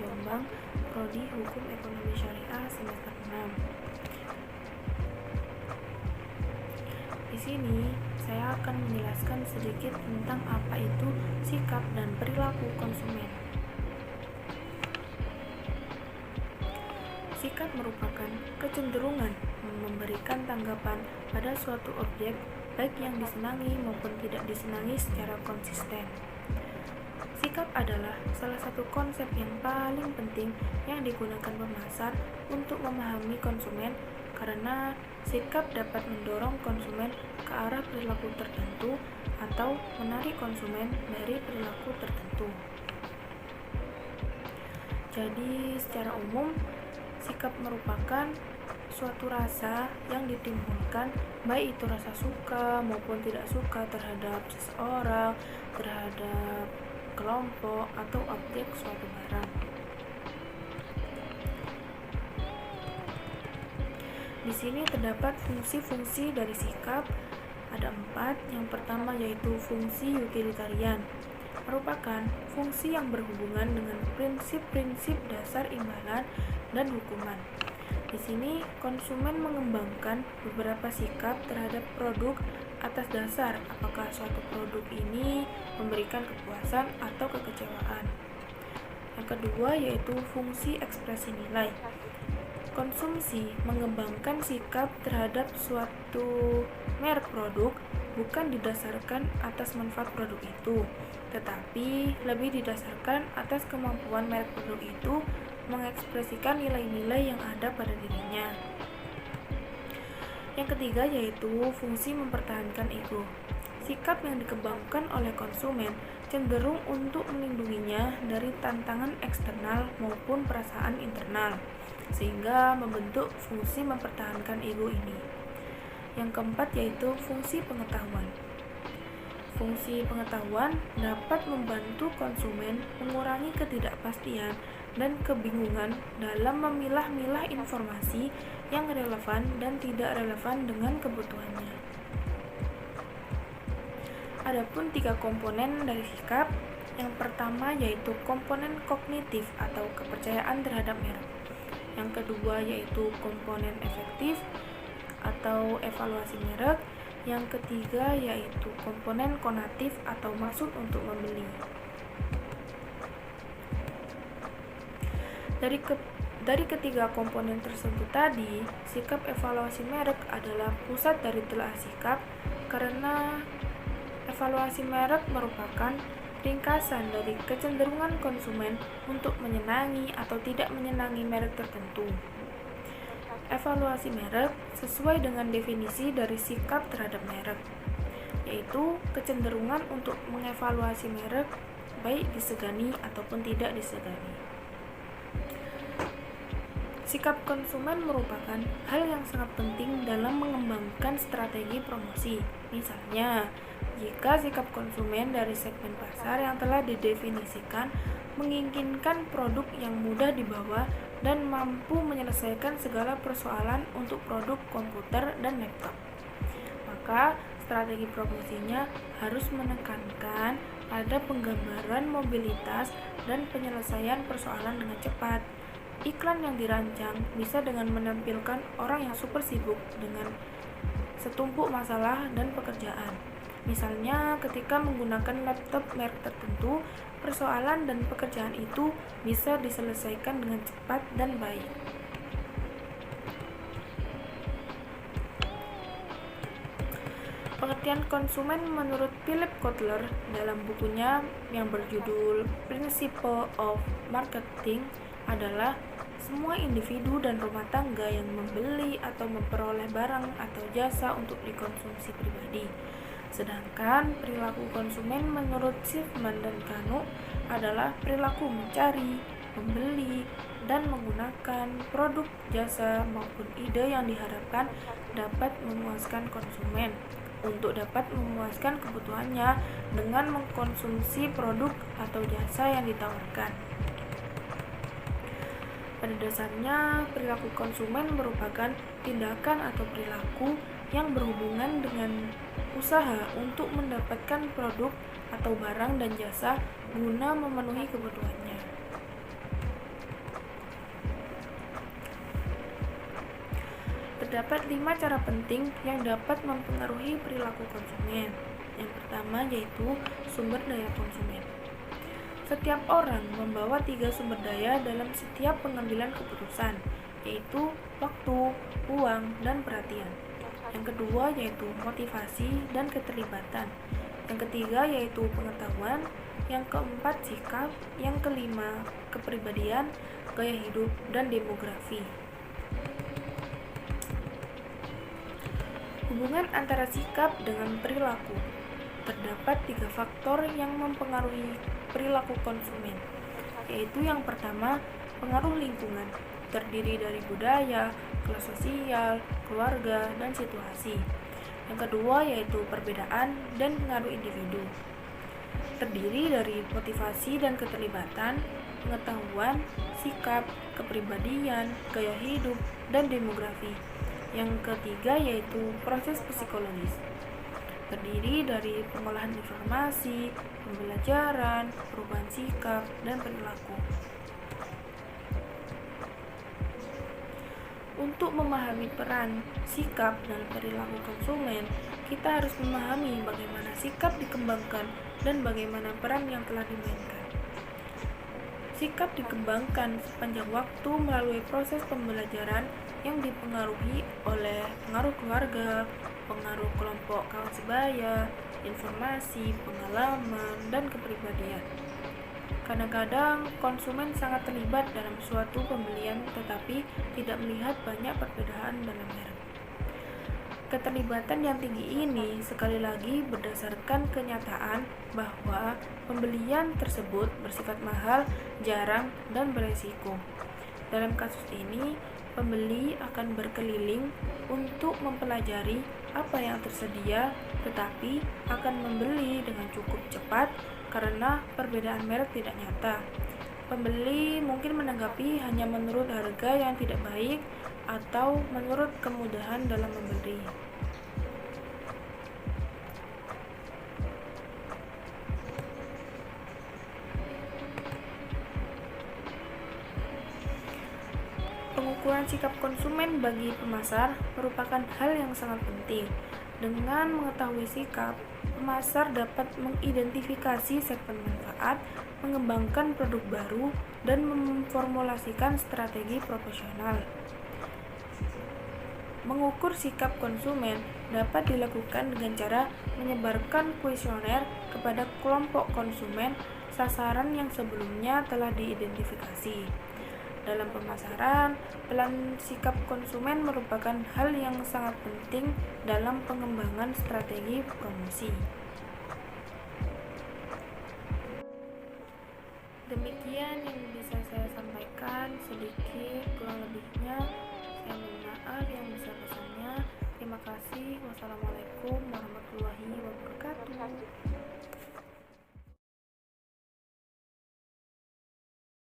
Jombang, Prodi Hukum Ekonomi Syariah semester 6. Di sini saya akan menjelaskan sedikit tentang apa itu sikap dan perilaku konsumen. Sikap merupakan kecenderungan memberikan tanggapan pada suatu objek, baik yang disenangi maupun tidak disenangi secara konsisten. Sikap adalah salah satu konsep yang paling penting yang digunakan pemasar untuk memahami konsumen, karena sikap dapat mendorong konsumen ke arah perilaku tertentu atau menarik konsumen dari perilaku tertentu. Jadi, secara umum, sikap merupakan suatu rasa yang ditimbulkan, baik itu rasa suka maupun tidak suka terhadap seseorang, terhadap kelompok atau objek suatu barang. Di sini terdapat fungsi-fungsi dari sikap, ada 4. Yang pertama yaitu fungsi utilitarian, merupakan fungsi yang berhubungan dengan prinsip-prinsip dasar imbalan dan hukuman. Di sini konsumen mengembangkan beberapa sikap terhadap produk atas dasar apakah suatu produk ini memberikan kepuasan atau kekecewaan. Yang kedua yaitu fungsi ekspresi nilai. Konsumsi mengembangkan sikap terhadap suatu merek produk bukan didasarkan atas manfaat produk itu, tetapi lebih didasarkan atas kemampuan merek produk itu mengekspresikan nilai-nilai yang ada pada dirinya. Yang ketiga yaitu fungsi mempertahankan ego. Sikap yang dikembangkan oleh konsumen cenderung untuk melindunginya dari tantangan eksternal maupun perasaan internal, sehingga membentuk fungsi mempertahankan ego ini. Yang keempat yaitu fungsi pengetahuan. Fungsi pengetahuan dapat membantu konsumen mengurangi ketidakpastian dan kebingungan dalam memilah-milah informasi yang relevan dan tidak relevan dengan kebutuhannya. Adapun 3 komponen dari sikap. Yang pertama yaitu komponen kognitif atau kepercayaan terhadap merek. Yang kedua yaitu komponen efektif atau evaluasi merek. Yang ketiga yaitu komponen konatif atau maksud untuk membeli. Dari ketiga komponen tersebut tadi, sikap evaluasi merek adalah pusat dari telaah sikap, karena evaluasi merek merupakan ringkasan dari kecenderungan konsumen untuk menyenangi atau tidak menyenangi merek tertentu. Evaluasi merek sesuai dengan definisi dari sikap terhadap merek, yaitu kecenderungan untuk mengevaluasi merek baik disegani ataupun tidak disegani. Sikap konsumen merupakan hal yang sangat penting dalam mengembangkan strategi promosi. Misalnya, jika sikap konsumen dari segmen pasar yang telah didefinisikan menginginkan produk yang mudah dibawa dan mampu menyelesaikan segala persoalan untuk produk komputer dan laptop, maka strategi promosinya harus menekankan pada penggambaran mobilitas dan penyelesaian persoalan dengan cepat. Iklan yang dirancang bisa dengan menampilkan orang yang super sibuk dengan setumpuk masalah dan pekerjaan. Misalnya, ketika menggunakan laptop merek tertentu, persoalan dan pekerjaan itu bisa diselesaikan dengan cepat dan baik. Pengertian konsumen menurut Philip Kotler dalam bukunya yang berjudul Principle of Marketing adalah semua individu dan rumah tangga yang membeli atau memperoleh barang atau jasa untuk dikonsumsi pribadi. Sedangkan perilaku konsumen menurut Schiffman dan Kanu adalah perilaku mencari, membeli, dan menggunakan produk, jasa, maupun ide yang diharapkan dapat memuaskan konsumen untuk dapat memuaskan kebutuhannya dengan mengkonsumsi produk atau jasa yang ditawarkan. Pada dasarnya, perilaku konsumen merupakan tindakan atau perilaku yang berhubungan dengan usaha untuk mendapatkan produk atau barang dan jasa guna memenuhi kebutuhannya. Terdapat 5 cara penting yang dapat mempengaruhi perilaku konsumen. Yang pertama yaitu sumber daya konsumen. Setiap orang membawa 3 sumber daya dalam setiap pengambilan keputusan, yaitu waktu, uang, dan perhatian. Yang kedua yaitu motivasi dan keterlibatan. Yang ketiga yaitu pengetahuan. Yang keempat sikap. Yang kelima kepribadian, gaya hidup, dan demografi. Hubungan antara sikap dengan perilaku. Terdapat 3 faktor yang mempengaruhi perilaku konsumen, yaitu yang pertama, pengaruh lingkungan, terdiri dari budaya, kelas sosial, keluarga, dan situasi. Yang kedua yaitu perbedaan dan pengaruh individu, terdiri dari motivasi dan keterlibatan, pengetahuan, sikap, kepribadian, gaya hidup, dan demografi. Yang ketiga yaitu proses psikologis, terdiri dari pengolahan informasi, pembelajaran, perubahan sikap, dan perilaku. Untuk memahami peran sikap dan perilaku konsumen, kita harus memahami bagaimana sikap dikembangkan dan bagaimana peran yang telah dimainkan. Sikap dikembangkan sepanjang waktu melalui proses pembelajaran yang dipengaruhi oleh pengaruh keluarga, pengaruh kelompok kawan sebaya, informasi, pengalaman, dan kepribadian. Kadang-kadang konsumen sangat terlibat dalam suatu pembelian tetapi tidak melihat banyak perbedaan dalam merek. Keterlibatan yang tinggi ini sekali lagi berdasarkan kenyataan bahwa pembelian tersebut bersifat mahal, jarang, dan beresiko. Dalam kasus ini, pembeli akan berkeliling untuk mempelajari apa yang tersedia, tetapi akan membeli dengan cukup cepat karena perbedaan merek tidak nyata. Pembeli mungkin menanggapi hanya menurut harga yang tidak baik atau menurut kemudahan dalam membeli. Pengukuran sikap konsumen bagi pemasar merupakan hal yang sangat penting. Dengan mengetahui sikap, pemasar dapat mengidentifikasi segmen manfaat, mengembangkan produk baru, dan memformulasikan strategi profesional. Mengukur sikap konsumen dapat dilakukan dengan cara menyebarkan kuesioner kepada kelompok konsumen sasaran yang sebelumnya telah diidentifikasi. Dalam pemasaran, peran sikap konsumen merupakan hal yang sangat penting dalam pengembangan strategi promosi.